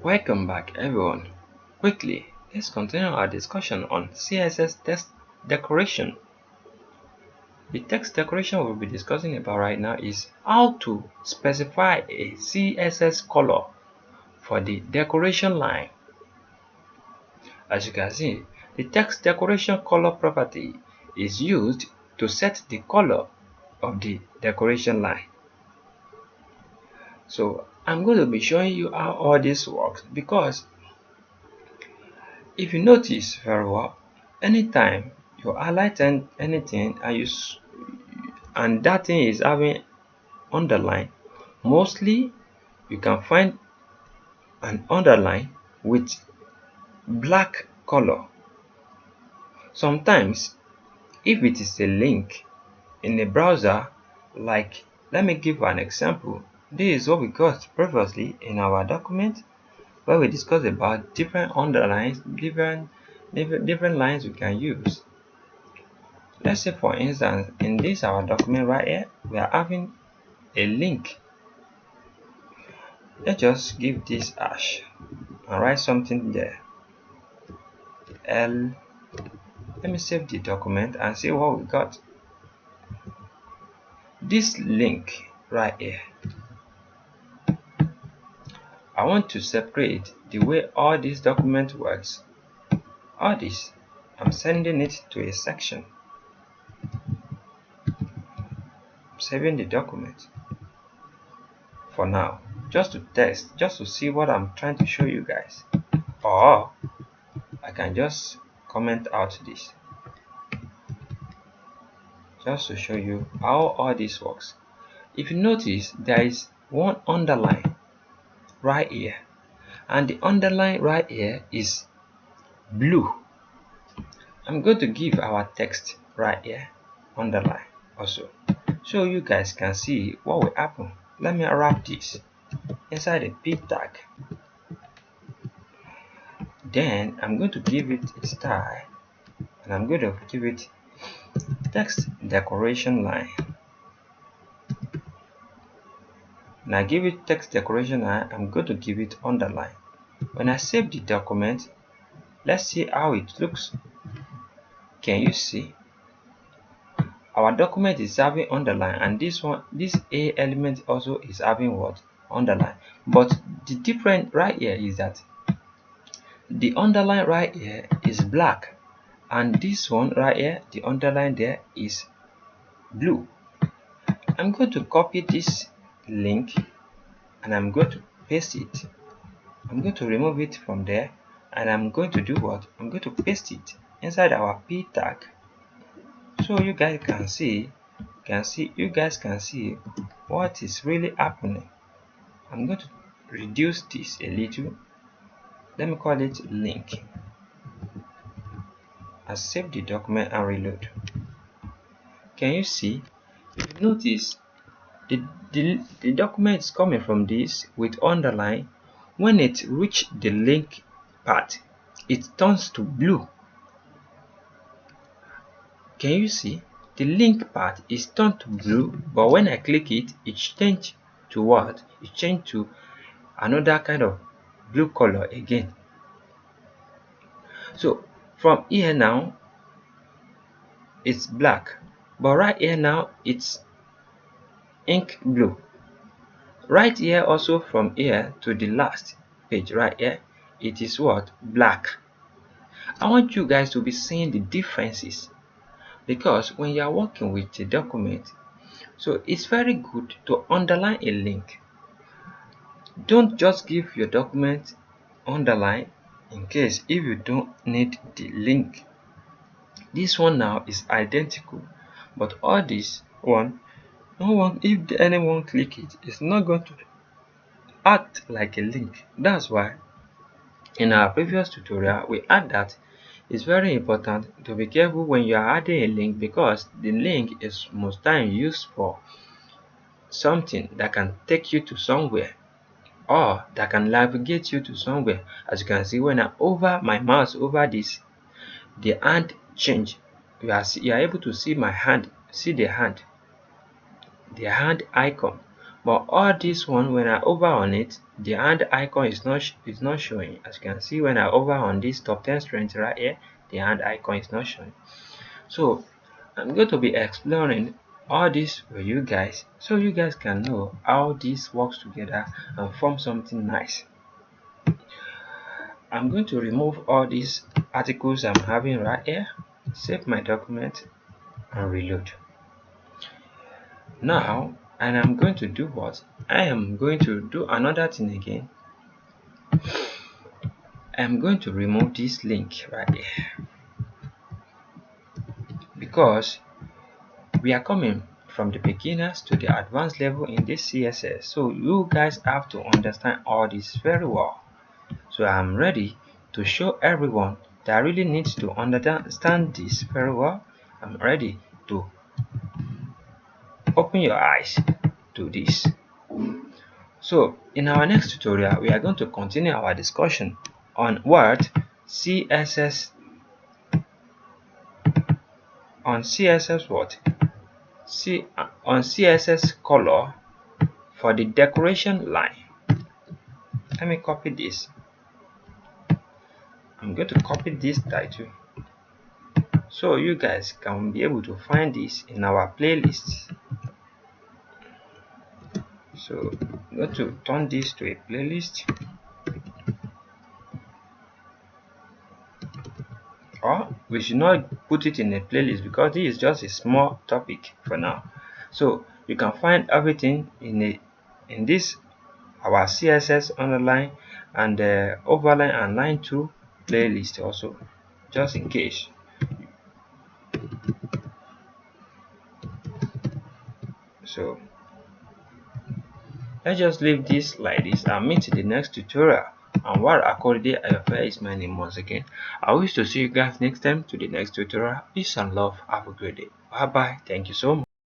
Welcome back everyone. Quickly, let's continue our discussion on CSS text decoration. The text decoration we'll be discussing about right now is how to specify a CSS color for the decoration line. As you can see, the text decoration color property is used to set the color of the decoration line. So I'm going to be showing you how all this works, because if you notice very well, anytime you highlight anything and that thing is having underline, mostly you can find an underline with black color. Sometimes if it is a link in a browser, like, let me give an example. This is what we got previously in our document where we discussed about different underlines, different lines we can use. Let's say for instance, in this our document right here, we are having a link. Let's just give this hash and write something there. Let me save the document and see what we got. This link right here, I want to separate the way all this document works. All this, I'm sending it to a section. I'm saving the document for now, just to test, just to see what I'm trying to show you guys. Or I can just comment out this, just to show you how all this works. If you notice, there is one underline right here, and the underline right here is blue. I'm going to give our text right here underline also, so you guys can see what will happen. Let me wrap this inside a p tag. Then I'm going to give it a style, and I'm going to give it text decoration line. When I give it text decoration line, I'm going to give it underline. When I save the document, let's see how it looks. Can you see? Our document is having underline, and this A element also is having what? Underline. But the difference right here is that the underline right here is black, and this one right here, the underline there, is blue. I'm going to copy this link and I'm going to paste it. I'm going to remove it from there, and I'm going to do what? I'm going to paste it inside our p tag, so you guys can see what is really happening. I'm going to reduce this a little. Let me call it link. I save the document and reload. Can you see? If you notice, the document is coming from this with underline. When it reaches the link part, it turns to blue. Can you see? The link part is turned to blue, but when I click it, it changed to what? It changed to another kind of blue color again. So from here now, it's black, but right here now it's ink blue. Right here also, from here to the last page right here, it is what? Black. I want you guys to be seeing the differences, because when you are working with a document, so it's very good to underline a link. Don't just give your document underline in case if you don't need the link. This one now is identical, but all this one, no one, if anyone click it, it's not going to act like a link. That's why in our previous tutorial we add that it's very important to be careful when you are adding a link, because the link is most time used for something that can take you to somewhere, or that can navigate you to somewhere. As you can see, when I hover my mouse over this, the hand change. You are able to see my hand, see the hand icon. But all this one, when I hover on it, the hand icon is not showing. As you can see, when I hover on this top 10 strength right here, the hand icon is not showing. So I'm going to be exploring all this for you guys, so you guys can know how this works together and form something nice. I'm going to remove all these articles I'm having right here, save my document and reload. Now, and I'm going to do what? I am going to do another thing again. I'm going to remove this link right here, because we are coming from the beginners to the advanced level in this CSS, so you guys have to understand all this very well. So I'm ready to show everyone that really needs to understand this very well. I'm ready to open your eyes to this. So in our next tutorial, we are going to continue our discussion on what CSS on CSS what on CSS color for the decoration line. Let me copy this. I'm going to copy this title so you guys can be able to find this in our playlist. So I'm going to turn this to a playlist, or we should not put it in a playlist because this is just a small topic for now. So you can find everything in this our CSS underline and overline and line 2 playlist also, just in case. So let's just leave this like this and meet in the next tutorial. Anwar Akorede Ayofe is my name once again. I wish to see you guys next time to the next tutorial. Peace and love. Have a great day. Bye bye. Thank you so much.